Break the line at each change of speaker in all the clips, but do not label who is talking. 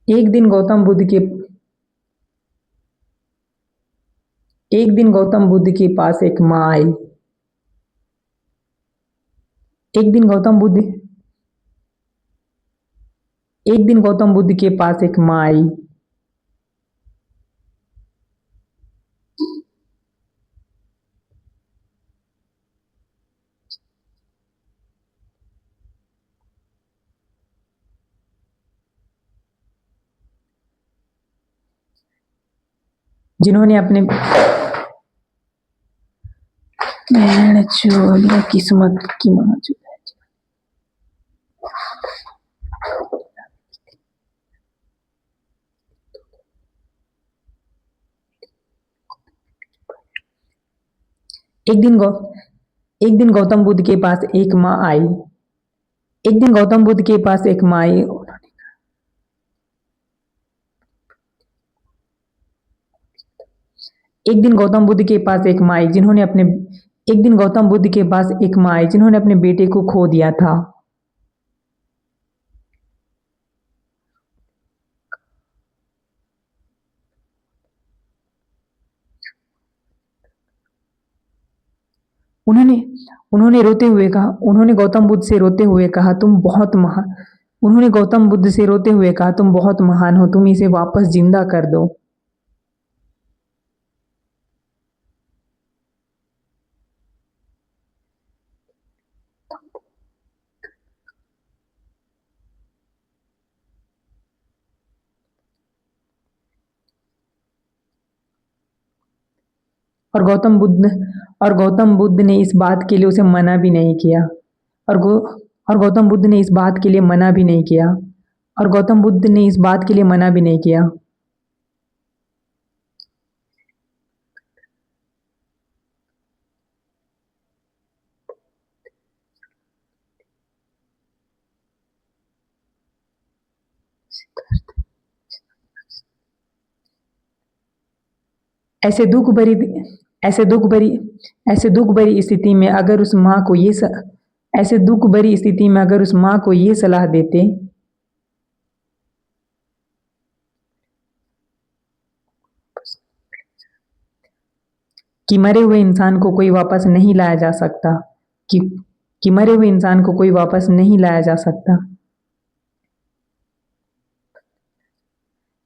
एक दिन गौतम बुद्ध के एक दिन गौतम बुद्ध के पास एक माँ आई। एक दिन गौतम बुद्ध एक दिन गौतम बुद्ध के पास एक माँ आई। जिन्होंने अपने मैंने चोलिया किस्मत की माँ चुराई। एक दिन गौ एक दिन गौतम बुद्ध के पास एक माँ आई। एक दिन गौतम बुद्ध के पास एक माँ आई। एक दिन गौतम बुद्ध के पास एक माँ आई जिन्होंने अपने एक दिन गौतम बुद्ध के पास एक माँ आई जिन्होंने अपने बेटे को खो दिया था। उन्होंने उन्होंने रोते हुए कहा उन्होंने गौतम बुद्ध से रोते हुए कहा तुम बहुत महान उन्होंने गौतम बुद्ध से रोते हुए कहा तुम बहुत महान हो, तुम इसे वापस जिंदा कर दो। और गौतम बुद्ध ने इस बात के लिए उसे मना भी नहीं किया। और गौ और गौतम बुद्ध ने इस बात के लिए मना भी नहीं किया। और गौतम बुद्ध ने इस बात के लिए मना भी नहीं किया। ऐसे दुख भरी ऐसे दुख भरी ऐसे दुख भरी स्थिति में अगर उस माँ को ये स, ऐसे दुख भरी स्थिति में अगर उस माँ को ये सलाह देते कि मरे हुए इंसान को कोई वापस नहीं लाया जा सकता, कि कि मरे हुए इंसान को कोई वापस नहीं लाया जा सकता,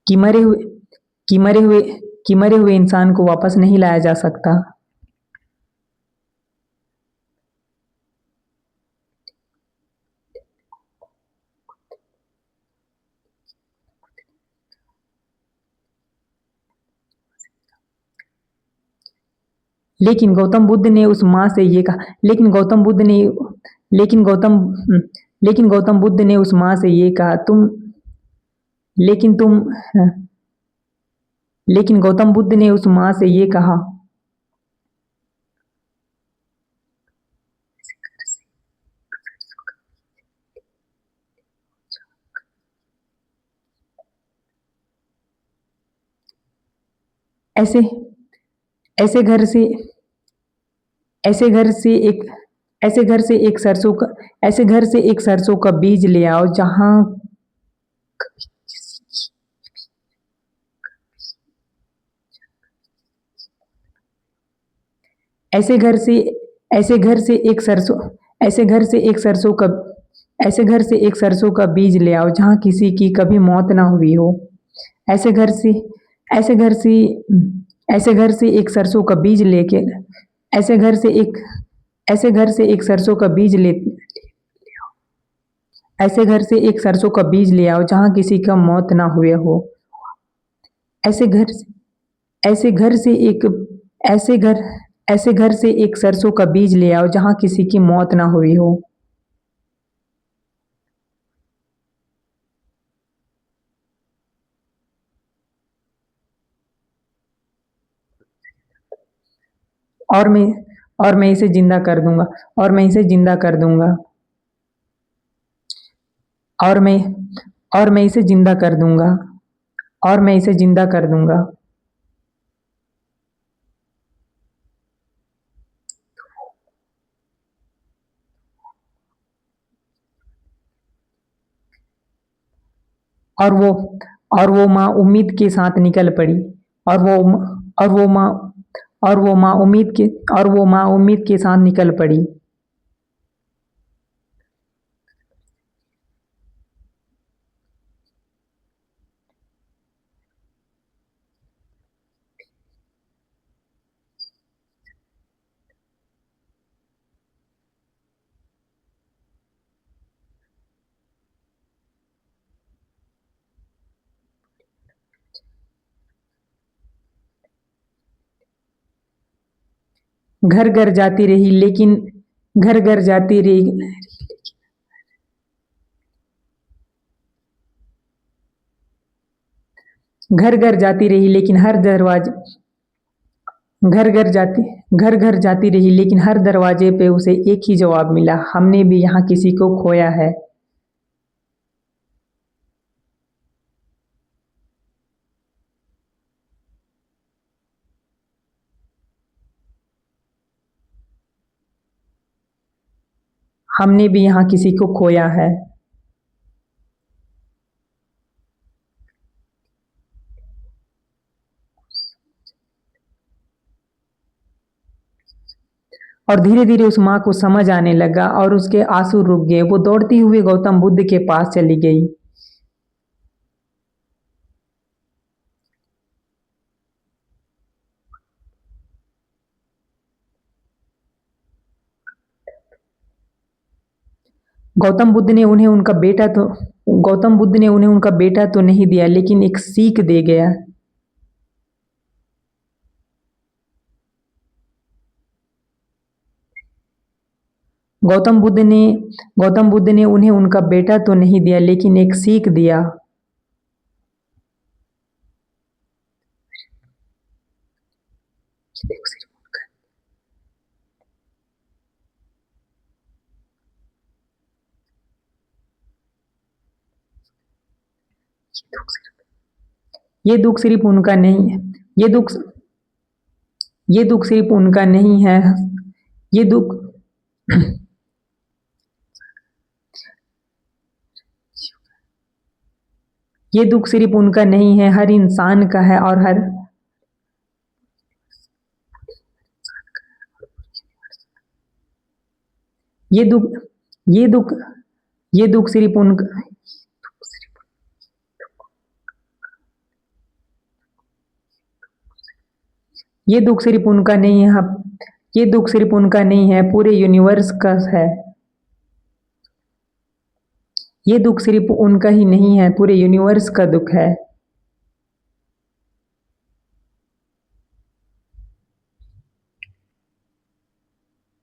कि मरे हुए कि मरे हुए कि मरे हुए इंसान को वापस नहीं लाया जा सकता। लेकिन गौतम बुद्ध ने उस माँ से ये कहा लेकिन गौतम लेकिन गौतम बुद्ध ने उस माँ से ये कहा लेकिन तुम लेकिन गौतम बुद्ध ने उस माँ से ये कहा ऐसे ऐसे घर से ऐसे घर से एक ऐसे घर से एक सरसों का ऐसे घर से एक सरसों का बीज ले आओ जहां ऐसे घर से ऐसे घर से एक सरसों ऐसे घर से एक सरसों का ऐसे घर से एक सरसों का बीज ले आओ जहां किसी की कभी मौत ना हुई हो। ऐसे घर से ऐसे घर से ऐसे घर से एक सरसों का बीज लेके ऐसे घर से एक ऐसे घर से एक सरसों का बीज ले ऐसे घर से एक सरसों का बीज ले आओ जहां किसी का मौत ना हुए हो। ऐसे घर से ऐसे घर से एक ऐसे घर ऐसे घर से एक सरसों का बीज ले आओ जहां किसी की मौत ना हुई हो। और मैं और मैं इसे जिंदा कर दूंगा और मैं इसे जिंदा कर दूंगा और मैं और मैं इसे जिंदा कर दूंगा और मैं इसे जिंदा कर दूंगा। और वो और वो माँ उम्मीद के साथ निकल पड़ी। और वो और वो माँ और वो माँ उम्मीद के और वो माँ उम्मीद के साथ निकल पड़ी। घर घर जाती रही लेकिन घर घर जाती रही घर घर जाती रही लेकिन हर दरवाजे घर घर जाती घर घर जाती रही लेकिन हर दरवाजे पे उसे एक ही जवाब मिला, हमने भी यहाँ किसी को खोया है। हमने भी यहाँ किसी को खोया है। और धीरे धीरे उस माँ को समझ आने लगा और उसके आंसू रुक गए। वो दौड़ती हुई गौतम बुद्ध के पास चली गई। गौतम बुद्ध ने उन्हें उनका बेटा तो गौतम बुद्ध ने उन्हें उनका बेटा तो नहीं दिया लेकिन एक सीख दे गया। गौतम बुद्ध ने गौतम बुद्ध ने उन्हें उनका बेटा तो नहीं दिया लेकिन एक सीख दिया। ये दुख सिर्फ उनका नहीं है ये दुख ये दुख सिर्फ उनका नहीं है ये दुख ये दुख सिर्फ उनका नहीं है, हर इंसान का है। और हर ये दुख ये दुख ये दुख सिर्फ उनका ये दुख सिर्फ उनका नहीं है ये दुख सिर्फ उनका नहीं है, पूरे यूनिवर्स का है। ये दुख सिर्फ उनका ही नहीं है, पूरे यूनिवर्स का दुख है।